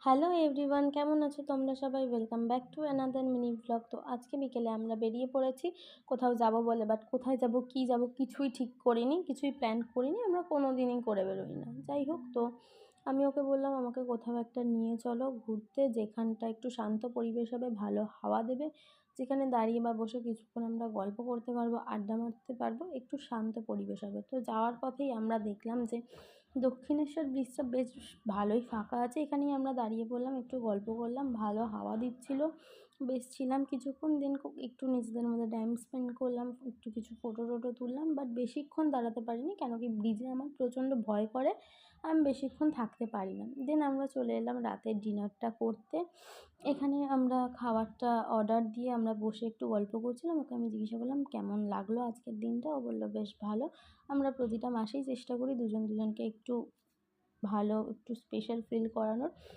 Hello everyone, কেমন আছো তোমরা সবাই? Welcome back to another mini vlog. তো আজকে বিকেলে আমরা বেরিয়ে পড়েছি কোথাও যাব বলে, বাট কোথায় যাব কী যাব কিছুই ঠিক করিনি, কিছুই প্ল্যান করিনি। আমরা কোনো দিনই করে বেরোই না। যাই হোক, তো আমি ওকে বললাম আমাকে কোথাও একটা নিয়ে চলো ঘুরতে, যেখানটা একটু শান্ত পরিবেশ হবে, ভালো হাওয়া দেবে, যেখানে দাঁড়িয়ে বা বসে কিছুক্ষণ আমরা গল্প করতে পারবো, আড্ডা মারতে পারবো, একটু শান্ত পরিবেশ হবে। তো যাওয়ার পথেই আমরা দেখলাম যে দক্ষিণেশ্বর ব্রিজটা বেশ ভালোই ফাঁকা আছে। এখানেই আমরা দাঁড়িয়ে পড়লাম, একটু গল্প করলাম, ভালো হাওয়া দিচ্ছিল, বেশ ছিলাম কিছুক্ষণ। দেন একটু নিজেদের মধ্যে টাইম স্পেন্ড করলাম, একটু কিছু ফটো টটো তুললাম, বাট বেশিক্ষণ দাঁড়াতে পারিনি, কেন কি ব্রিজে আমার প্রচণ্ড ভয় করে, আমি বেশিক্ষণ থাকতে পারি না। দেন আমরা চলে এলাম রাতের ডিনারটা করতে। এখানে আমরা খাবারটা অর্ডার দিয়ে আমরা বসে একটু গল্প করছিলাম। ওকে আমি জিজ্ঞাসা করলাম কেমন লাগলো আজকের দিনটা। ও বললো বেশ ভালো। আমরা প্রতিটা মাসেই চেষ্টা করি দুজন দুজনকে একটু ভালো, একটু স্পেশাল ফিল করানোর।